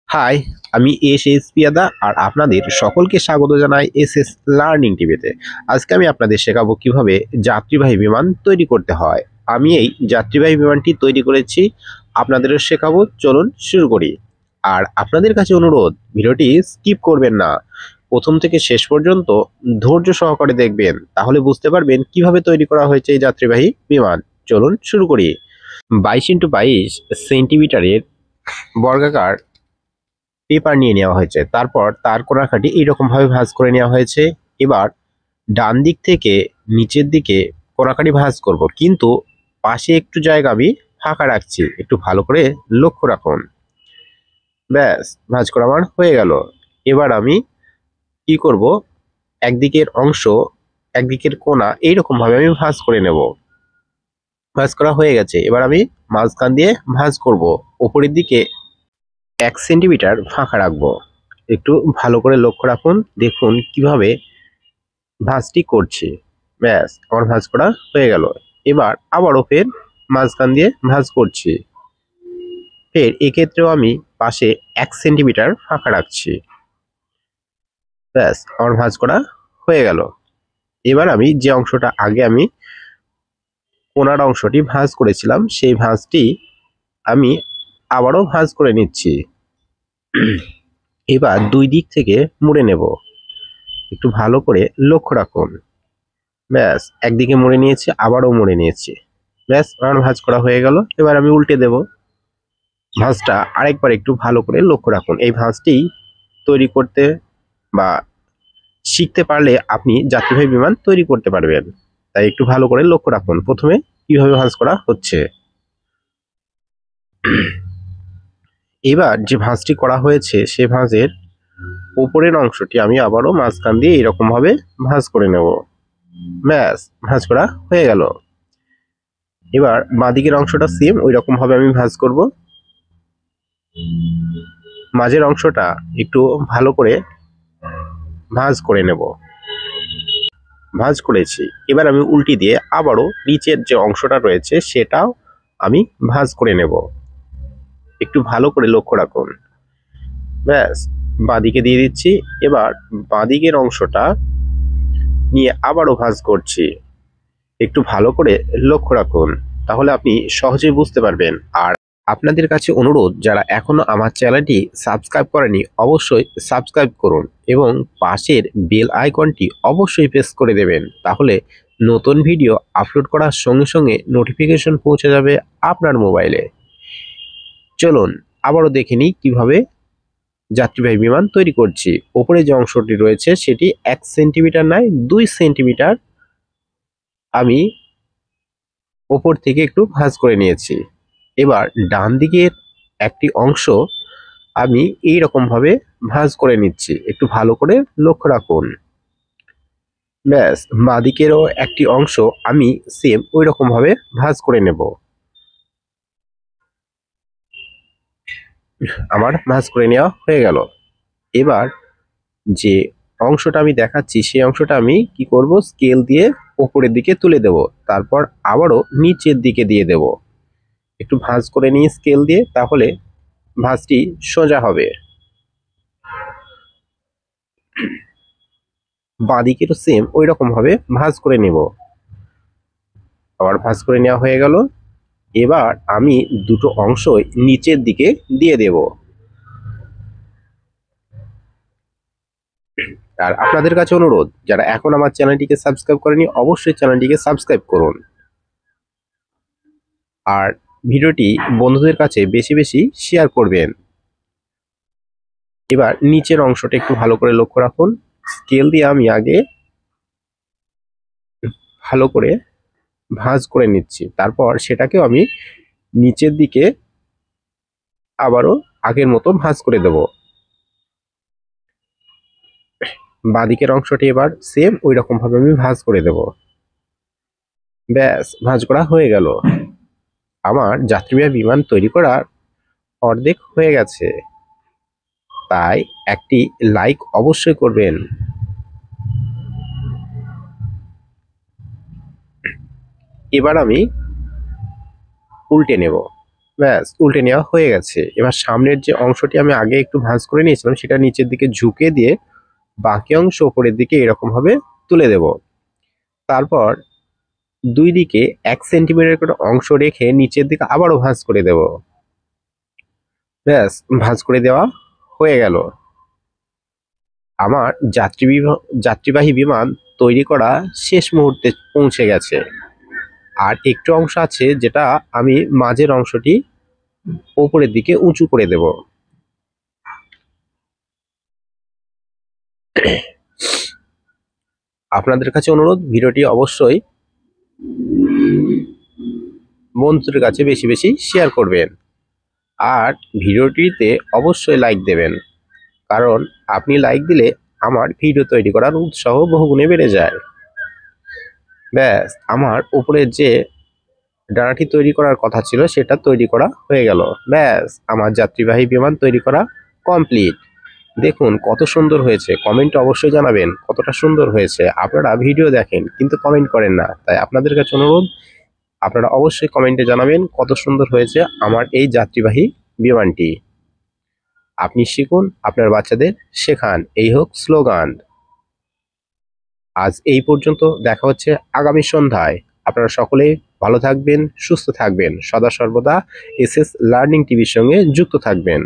High, আমি S পিয়াদা আর আপনাদের সকলকে স্বাগত জানাই এসএস লার্নিং টিভিতে। আজকে আমি আপনাদের শেখাবো কিভাবে যাত্রীবাহী বিমান তৈরি করতে হয়। আমি এই যাত্রীবাহী বিমানটি তৈরি করেছি, আপনাদেরও শেখাবো। চলুন শুরু করি। আর আপনাদের কাছে অনুরোধ, ভিডিওটি স্কিপ করবেন না, প্রথম থেকে শেষ পর্যন্ত ধৈর্য সহকারে দেখবেন, তাহলে বুঝতে পারবেন কিভাবে তৈরি করা হয়েছে এই যাত্রীবাহী বিমান। চলুন শুরু করি। 22x22 সেন্টিমিটারের বর্গাকার পেপার নিয়ে নেওয়া হয়েছে। তারপর তার কোণাকাটি এইরকম ভাবে ভাঁজ করে নেওয়া হয়েছে। এবার ডান দিক থেকে নিচের দিকে কোণাকাটি ভাঁজ করব, কিন্তু পাশে একটু জায়গা আমি ফাঁকা রাখছি, একটু ভালো করে লক্ষ্য রাখুন। ব্যাস, ভাঁজ করা আমার হয়ে গেল। এবার আমি কি করব, একদিকের অংশ, একদিকের কোণা এইরকম ভাবে আমি ভাঁজ করে নেব। ভাঁজ করা হয়ে গেছে। এবার আমি মাঝখান দিয়ে ভাঁজ করব। উপরের দিকে 1 সেন্টিমিটার ফাঁকা রাখবো। একটু ভালো করে লক্ষ্য রাখুন, দেখুন কিভাবে ভাঁজটি করছি। ব্যাস, আমার ভাঁজ করা হয়ে গেল। এবার আবারও ফের মাঝখান দিয়ে ভাঁজ করছি। ফের এক্ষেত্রেও আমি পাশে 1 সেন্টিমিটার ফাঁকা রাখছি। ব্যাস, আমার ভাঁজ করা হয়ে গেল। এবার আমি যে অংশটা আগে আমি কোণার অংশটি ভাঁজ করেছিলাম, সেই ভাঁজটি আমি আবারও ভাঁজ করে নিচ্ছি। এবার দুই দিক থেকে মুড়ে নেব, একটু ভালো করে লক্ষ্য রাখুন। ব্যাস, একদিকে মুড়ে নিয়েছি, আবারও মুড়ে নিয়েছি। ব্যাস, আমার ভাঁজ করা হয়ে গেল। এবার আমি উল্টে দেব। ভাঁজটা আরেকবার একটু ভালো করে লক্ষ্য রাখুন। এই ভাঁজটি তৈরি করতে বা শিখতে পারলে আপনি যাত্রীবাহী বিমান তৈরি করতে পারবেন। তাই একটু ভালো করে লক্ষ্য রাখুন প্রথমে কিভাবে ভাঁজ করা হচ্ছে। এবার যে ভাঁজটি করা হয়েছে, সে ভাঁজের উপরের অংশটি আমি আবারও মাঝখান দিয়ে এরকম ভাবে ভাঁজ করে নেব। ব্যাস, ভাঁজ করা হয়ে গেল। এবার বাঁদিকের অংশটা সেম ওই রকম ভাবে আমি ভাঁজ করব। মাঝের অংশটা একটু ভালো করে ভাঁজ করে নেব। ভাঁজ করেছি। এবার আমি উল্টি দিয়ে আবারও নিচের যে অংশটা রয়েছে সেটাও আমি ভাঁজ করে নেব। একটু ভালো করে লক্ষ্য রাখুন। ব্যাস, বাঁদিকে দিয়ে দিচ্ছি। এবার বাঁদিকের অংশটা নিয়ে আবারও ভাঁজ করছি। একটু ভালো করে লক্ষ্য রাখুন, তাহলে আপনি সহজেই বুঝতে পারবেন। আর আপনাদের কাছে অনুরোধ, যারা এখনো আমার চ্যানেলটি সাবস্ক্রাইব করেনি অবশ্যই সাবস্ক্রাইব করুন এবং পাশের বেল আইকনটি অবশ্যই প্রেস করে দেবেন, তাহলে নতুন ভিডিও আপলোড করার সঙ্গে সঙ্গে নোটিফিকেশন পৌঁছে যাবে আপনার মোবাইলে। চলুন আবারও দেখে নিই কিভাবে যাত্রীবাহী বিমান তৈরি করছি। ওপরে যে অংশটি রয়েছে সেটি 1 সেন্টিমিটার নয়, 2 সেন্টিমিটার আমি ওপর থেকে একটু ভাঁজ করে নিয়েছি। এবার ডান দিকের একটি অংশ আমি এই রকম ভাবে ভাঁজ করে নিচ্ছি, একটু ভালো করে লক্ষ্য রাখুন। ব্যাস, বাঁদিকেরও একটি অংশ আমি সেম ওই রকম ভাবে ভাঁজ করে নেব। আমার ভাঁজ করে নেওয়া হয়ে গেল। এবার যে অংশটা আমি দেখাচ্ছি সেই অংশটা আমি কি করব, স্কেল দিয়ে উপরের দিকে তুলে দেব, তারপর আবারও নিচের দিকে দিয়ে দেব। একটু ভাঁজ করে নিই স্কেল দিয়ে, তাহলে ভাঁজটি সোজা হবে। বাঁদিকেরও সেম ওই রকম ভাবে ভাঁজ করে নেব। আবার ভাঁজ করে নেওয়া হয়ে গেল। এবার আমি দুটো অংশই নিচের দিকে দিয়ে দেব। আর আপনাদের কাছে অনুরোধ, যারা এখন আমার চ্যানেলটিকে সাবস্ক্রাইব করেনি অবশ্যই চ্যানেলটিকে সাবস্ক্রাইব করুন আর ভিডিওটি বন্ধুদের কাছে বেশি বেশি শেয়ার করবেন। এবার নিচের অংশটা একটু ভালো করে লক্ষ্য রাখুন। স্কেল দিয়ে আমি আগে ভালো করে ভাঁজ করে নিচ্ছি, তারপর সেটাকেও আমি নিচের দিকে আবারও আগের মতো ভাঁজ করে দেব। বাঁদিকের অংশটি এবার সেম ওই রকম ভাবে আমি ভাঁজ করে দেব। ব্যাস, ভাঁজ করা হয়ে গেল। আমার যাত্রীবাহী বিমান তৈরি করার অর্ধেক হয়ে গেছে, তাই একটি লাইক অবশ্যই করবেন। এবার আমি উল্টে নেব। ব্যাস উল্টে নেওয়া হয়ে গেছে। এবার সামনের যে অংশটি আমি আগে একটু ভাঁজ করে নিয়েছিলাম সেটা নিচের দিকে ঝুঁকে দিয়ে বাকি অংশ উপরের দিকে এরকম ভাবে তুলে দেব। তারপর দুই দিকে 1 সেন্টিমিটার করে অংশ রেখে নিচের দিকে আবারও ভাঁজ করে দেব। ব্যাস ভাঁজ করে দেওয়া হয়ে গেল। আমার যাত্রীবাহী বিমান তৈরি করা শেষ মুহূর্তে পৌঁছে গেছে। আর একটু অংশ আছে যেটা আমি মাঝের অংশটি উপরের দিকে উঁচু করে দেব। আপনাদের কাছে অনুরোধ, ভিডিওটি অবশ্যই বন্ধুদের কাছে বেশি বেশি শেয়ার করবেন আর ভিডিওটিতে অবশ্যই লাইক দেবেন, কারণ আপনি লাইক দিলে আমার ভিডিও তৈরি করার উৎসাহ বহুগুণে বেড়ে যায়। ব্যাস আমার উপরে যে ডানাটি তৈরি করার কথা ছিল সেটা তৈরি করা হয়ে গেল। ব্যাস আমার যাত্রীবাহী বিমান তৈরি করা কমপ্লিট। দেখুন কত সুন্দর হয়েছে। কমেন্টে অবশ্যই জানাবেন কতটা সুন্দর হয়েছে। আপনারা ভিডিও দেখেন কিন্তু কমেন্ট করেন না, তাই আপনাদের কাছে অনুরোধ, আপনারা অবশ্যই কমেন্টে জানাবেন কত সুন্দর হয়েছে আমার এই যাত্রীবাহী বিমানটি। আপনি শিখুন, আপনার বাচ্চাদের শেখান, এই হোক স্লোগান। আজ এই পর্যন্ত, দেখা হচ্ছে আগামী সন্ধ্যায়। আপনারা সকলে ভালো থাকবেন, সুস্থ থাকবেন, সদা সর্বদা এসএস লার্নিং টিভির সঙ্গে যুক্ত থাকবেন।